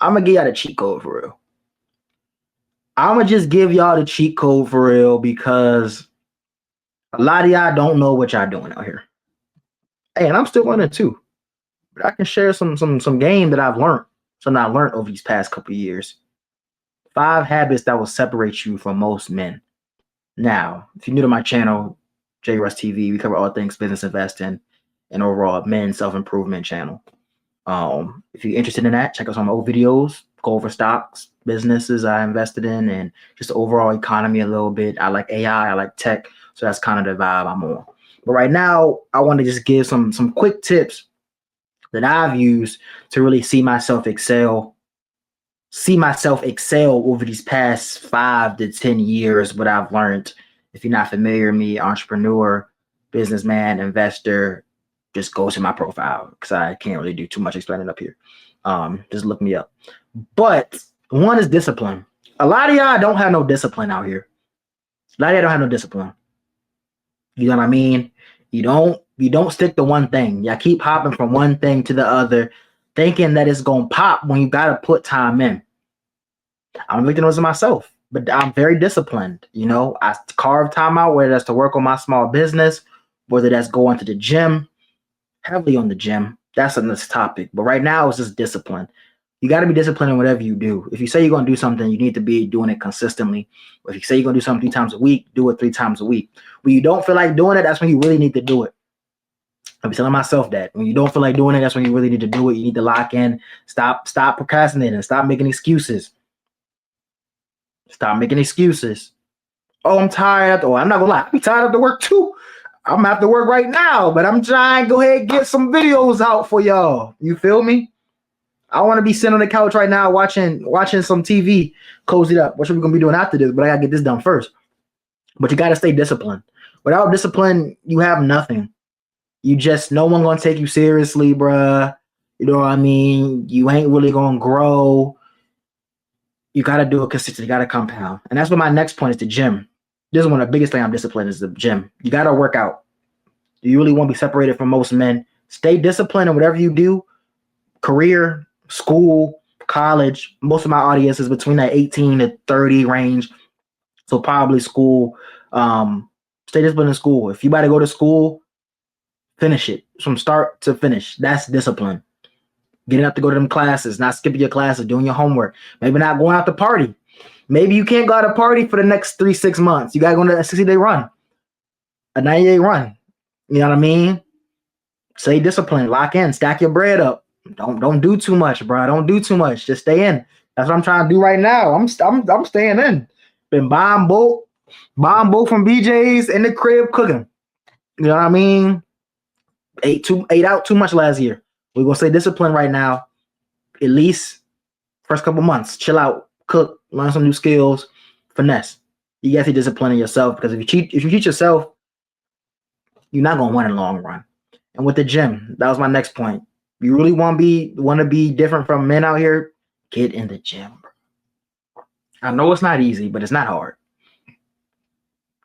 I'm gonna give y'all the cheat code for real. I'm gonna just give y'all the cheat code for real because a lot of y'all don't know what y'all doing out here. Hey, and I'm still learning too. But I can share some game that I've learned, something I learned over these past couple of years. 5 habits that will separate you from most men. Now, if you're new to my channel, J Russ TV, we cover all things business investing and overall men self-improvement channel. If you're interested in that, check out some old videos, go over stocks, businesses I invested in, and just the overall economy a little bit. I like AI, I like tech, so that's kind of the vibe I'm on. But right now, I want to just give some quick tips that I've used to really see myself excel over these past 5 to 10 years, what I've learned. If you're not familiar with me, entrepreneur, businessman, investor, just go to my profile because I can't really do too much explaining up here. Just look me up. But one is discipline. A lot of y'all don't have no discipline out here. A lot of y'all don't have no discipline. You know what I mean? You don't stick to one thing. Y'all keep hopping from one thing to the other, thinking that it's gonna pop when you gotta put time in. I'm victim of myself, but I'm very disciplined. You know, I carve time out, whether that's to work on my small business, whether that's going to the gym, heavily on the gym. That's on this topic. But right now, it's just discipline. You got to be disciplined in whatever you do. If you say you're going to do something, you need to be doing it consistently. Or if you say you're going to do something 3 times a week, do it 3 times a week. When you don't feel like doing it, that's when you really need to do it. I'm telling myself that. When you don't feel like doing it, that's when you really need to do it. You need to lock in. Stop procrastinating. Stop making excuses. Stop making excuses. Oh, I'm tired. Oh, I'm not going to lie. I'm tired of the work too. I'm gonna have to work right now, but I'm trying to go ahead and get some videos out for y'all. You feel me? I want to be sitting on the couch right now watching some TV, cozied up. What are we gonna be doing after this? But I gotta get this done first. But you gotta stay disciplined. Without discipline, you have nothing. No one gonna take you seriously, bruh. You know what I mean? You ain't really gonna grow. You gotta do it consistently. You gotta compound. And that's what my next point is: the gym. This is one of the biggest things I'm disciplined is the gym. You got to work out. You really want to be separated from most men. Stay disciplined in whatever you do. Career, school, college. Most of my audience is between that 18 to 30 range. So probably school. Stay disciplined in school. If you about to go to school, finish it from start to finish. That's discipline. Getting up to go to them classes, not skipping your classes, doing your homework. Maybe not going out to party. Maybe you can't go out to party for the next 3-6 months. You got to go on a 60-day run, a 90-day run. You know what I mean? Stay disciplined, lock in, stack your bread up. Don't do too much, bro. Don't do too much. Just stay in. That's what I'm trying to do right now. I'm staying in. Been buying bulk from BJ's in the crib cooking. You know what I mean? Ate out too much last year. We're gonna stay disciplined right now. At least first couple months. Chill out. Cook, learn some new skills, finesse. You got to be disciplined in yourself because if you cheat yourself, you're not gonna win in the long run. And with the gym, that was my next point. You really want to be different from men out here? Get in the gym. I know it's not easy, but it's not hard.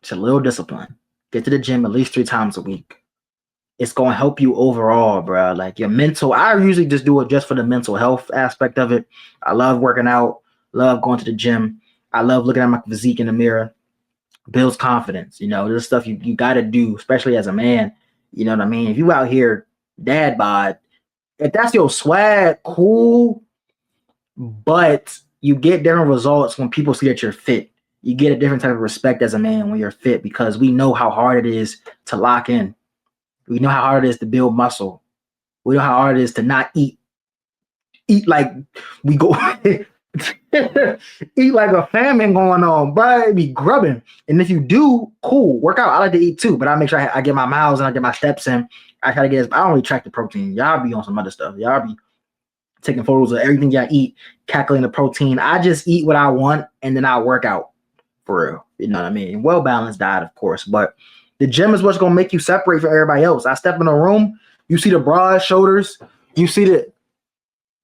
It's a little discipline. Get to the gym at least 3 times a week. It's gonna help you overall, bro. Like your mental. I usually just do it just for the mental health aspect of it. I love working out. Love going to the gym. I love looking at my physique in the mirror. Builds confidence. You know, there's stuff you got to do, especially as a man. You know what I mean? If you out here dad bod, if that's your swag, cool. But you get different results when people see that you're fit. You get a different type of respect as a man when you're fit because we know how hard it is to lock in. We know how hard it is to build muscle. We know how hard it is to not eat like we go eat like a famine going on, bro. Be grubbing. And if you do, cool, work out. I like to eat too, but I make sure I get my miles and I get my steps in. I try to get. I don't really track the protein. Y'all be on some other stuff. Y'all be taking photos of everything y'all eat, calculating the protein. I just eat what I want and then I work out for real. You know what I mean? Well balanced diet, of course, but the gym is what's gonna make you separate from everybody else. I step in a room, you see the broad shoulders, you see the.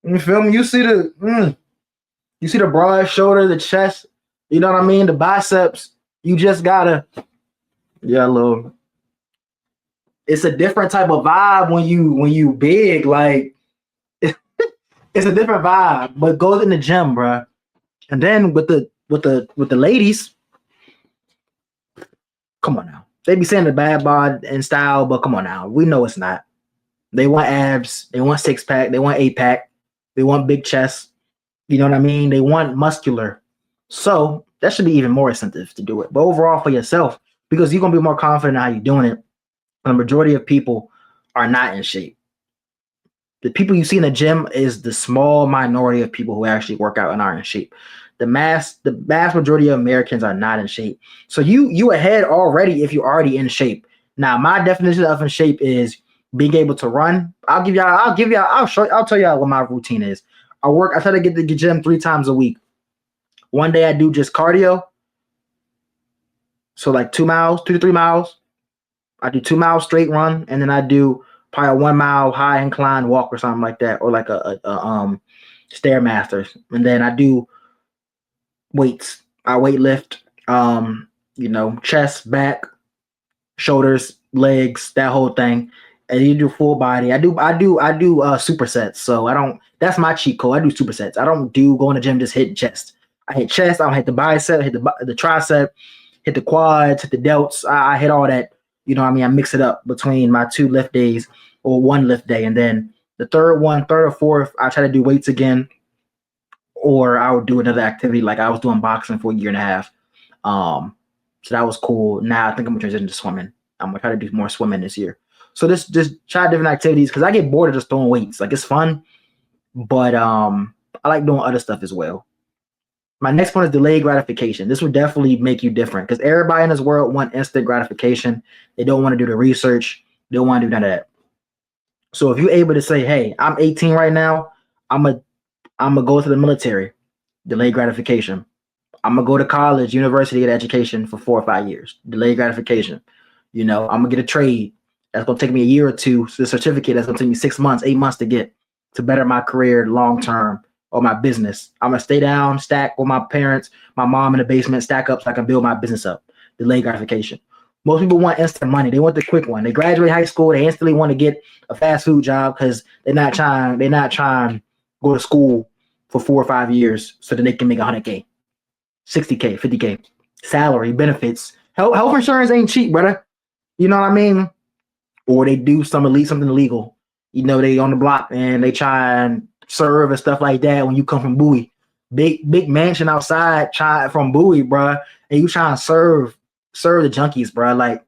You feel me? You see the broad shoulder, the chest, you know what I mean? The biceps. You just gotta, little. It's a different type of vibe when you big. Like It's a different vibe, but go in the gym, bro. And then with the ladies, come on now. They be saying the bad bod and style, but come on now. We know it's not. They want abs, they want six pack, they want eight pack, they want big chest. You know what I mean? They want muscular. So that should be even more incentive to do it. But overall for yourself, because you're gonna be more confident in how you're doing it. The majority of people are not in shape. The people you see in the gym is the small minority of people who actually work out and are in shape. The vast majority of Americans are not in shape. So you ahead already if you're already in shape. Now my definition of in shape is being able to run. I'll tell y'all what my routine is. I try to get to the gym 3 times a week. One day I do just cardio. So like 2 miles, 2 to 3 miles. I do 2 miles straight run, and then I do probably a 1 mile high incline walk or something like that, or like a stairmasters. And then I do weights. I weight lift, chest, back, shoulders, legs, that whole thing. And you do full body. I do supersets. So I don't. That's my cheat code. I do supersets. I don't do go in the gym just hitting chest. I hit chest. I don't hit the bicep. Hit the tricep. Hit the quads. Hit the delts. I hit all that. You know what I mean? I mix it up between my 2 lift days or 1 lift day, and then the third or fourth, I try to do weights again, or I would do another activity like I was doing boxing for a year and a half. So that was cool. Now I think I'm gonna transition to swimming. I'm gonna try to do more swimming this year. So this just try different activities because I get bored of just throwing weights. Like it's fun, but I like doing other stuff as well. My next one is delayed gratification. This would definitely make you different because everybody in this world want instant gratification. They don't want to do the research. They don't want to do none of that. So if you're able to say, "Hey, I'm 18 right now. I'm a I'm gonna go to the military, delayed gratification. I'm gonna go to college, university, get education for 4 or 5 years, delayed gratification. I'm gonna get a trade that's gonna take me a year or two. So the certificate that's gonna take me 6 months, 8 months to get to better my career long term or my business. I'm gonna stay down, stack with my parents, my mom in the basement, stack up so I can build my business up. Delayed gratification. Most people want instant money. They want the quick one. They graduate high school, they instantly want to get a fast food job because they're not trying to go to school for 4 or 5 years so that they can make 100K, 60K, 50K, salary, benefits. Health insurance ain't cheap, brother. You know what I mean? Or they do something illegal. They on the block and they try and serve and stuff like that when you come from Bowie. Big mansion outside try from Bowie, bruh, and you try and serve the junkies, bruh. Like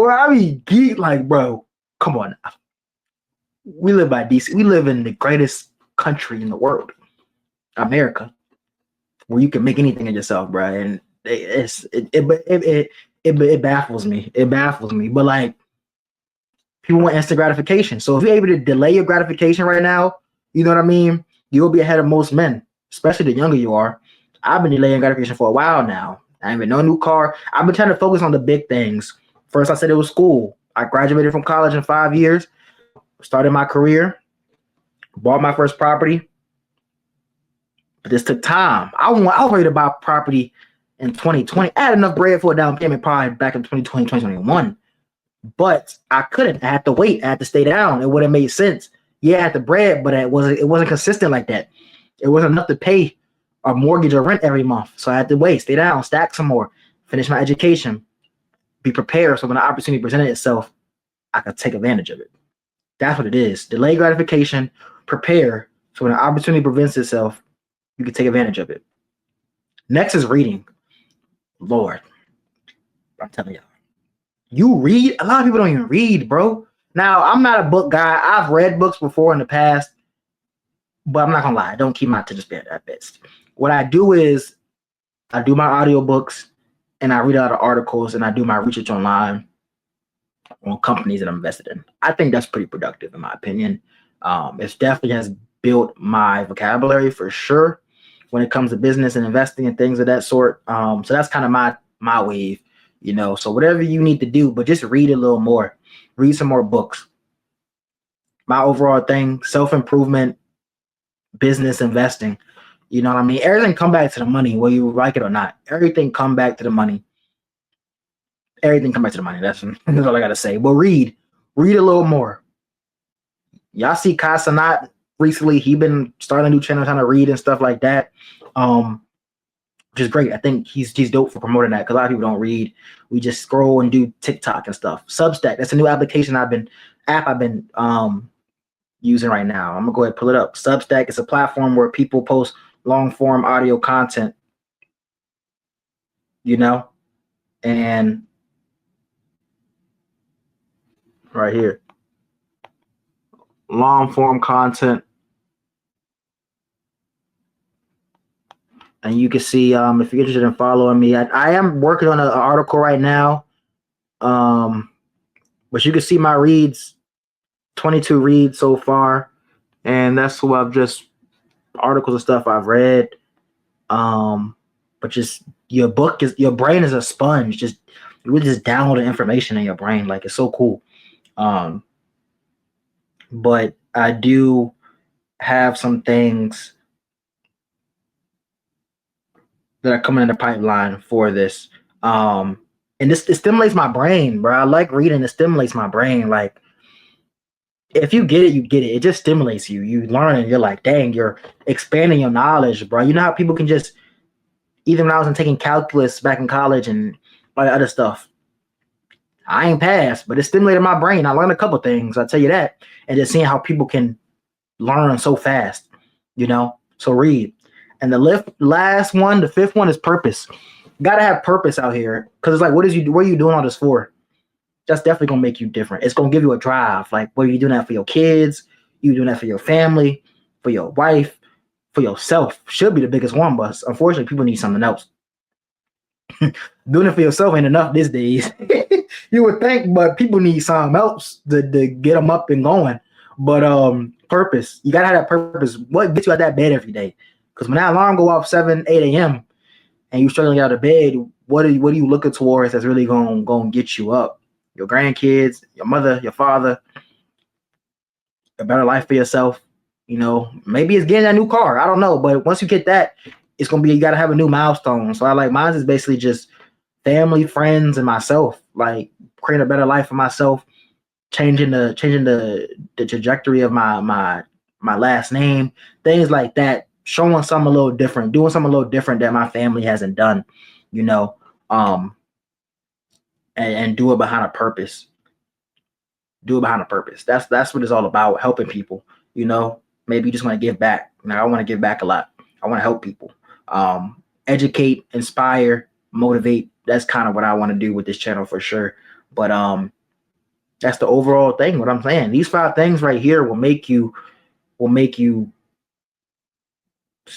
I mean, geek, like, bro, come on. We live by DC. We live in the greatest country in the world, America, where you can make anything of yourself, bro. And it baffles me. It baffles me. But like, people want instant gratification. So if you're able to delay your gratification right now, you know what I mean? You'll be ahead of most men, especially the younger you are. I've been delaying gratification for a while now. I ain't been no new car. I've been trying to focus on the big things. First, I said it was school. I graduated from college in 5 years, started my career, bought my first property. But this took time. I was ready to buy property in 2020. I had enough bread for a down payment probably back in 2020, 2021. But I couldn't. I had to wait. I had to stay down. It would have made sense. Yeah, I had the bread, but it wasn't consistent like that. It wasn't enough to pay a mortgage or rent every month. So I had to wait, stay down, stack some more, finish my education, be prepared so when the opportunity presented itself, I could take advantage of it. That's what it is. Delay gratification, prepare so when the opportunity presents itself, you can take advantage of it. Next is reading. Lord, I'm telling y'all. You read? A lot of people don't even read, bro. Now, I'm not a book guy. I've read books before in the past, but I'm not gonna lie, I don't keep my attention span at best. What I do is I do my audiobooks and I read a lot of articles and I do my research online on companies that I'm invested in. I think that's pretty productive in my opinion. It definitely has built my vocabulary for sure when it comes to business and investing and things of that sort. So that's kind of my wave, So whatever you need to do, but just read a little more, read some more books. My overall thing, self-improvement, business investing. You know what I mean? Everything come back to the money, whether you like it or not. Everything come back to the money. Everything come back to the money. That's all I gotta say. But read a little more. Y'all see Casanat recently. He been starting a new channel, trying to read and stuff like that. Which is great. I think he's dope for promoting that because a lot of people don't read. We just scroll and do TikTok and stuff. Substack, that's a new application I've been using right now. I'm gonna go ahead and pull it up. Substack is a platform where people post long form audio content, and right here, long form content. And you can see if you're interested in following me, I am working on an article right now. But you can see my reads, 22 reads so far, and that's what I've just articles and stuff I've read. But just your brain is a sponge. Just you really just download the information in your brain. Like, it's so cool. But I do have some things that are coming in the pipeline for this. And it stimulates my brain, bro. I like reading. It stimulates my brain. Like, if you get it, you get it. It just stimulates you. You learn and you're like, dang, you're expanding your knowledge, bro. You know how people can just, even when I was taking calculus back in college and all that other stuff, I ain't passed, but it stimulated my brain. I learned a couple things, I'll tell you that. And just seeing how people can learn so fast, So read. And the last one, the fifth one, is purpose. You gotta have purpose out here. Cause it's like, what are you doing all this for? That's definitely gonna make you different. It's gonna give you a drive. Like, what are you doing that for your kids? You doing that for your family, for your wife, for yourself? Should be the biggest one, but unfortunately, people need something else. Doing it for yourself ain't enough these days. You would think, but people need something else to get them up and going. But purpose. You gotta have that purpose. What gets you out of that bed every day? Because when that alarm go off 7, 8 a.m. and you struggling out of bed, what are you looking towards that's really gonna get you up? Your grandkids, your mother, your father, a better life for yourself. Maybe it's getting a new car. I don't know. But once you get that, it's going to be, you got to have a new milestone. So mine is basically just family, friends, and myself, like creating a better life for myself, changing the trajectory of my last name, things like that, showing something a little different, doing something a little different that my family hasn't done, and do it behind a purpose. Do it behind a purpose. That's what it's all about, helping people. Maybe you just want to give back. I want to give back a lot. I want to help people. Educate, inspire, motivate. That's kind of what I want to do with this channel for sure. But that's the overall thing. What I'm saying, these 5 things right here will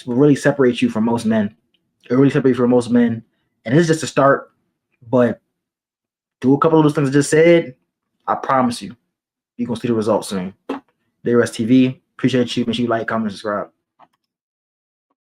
really separate you from most men. It really separates you from most men. And it's just a start. But do a couple of those things I just said. I promise you, you're going to see the results soon. DRS TV, appreciate you. Make sure you like, comment, subscribe.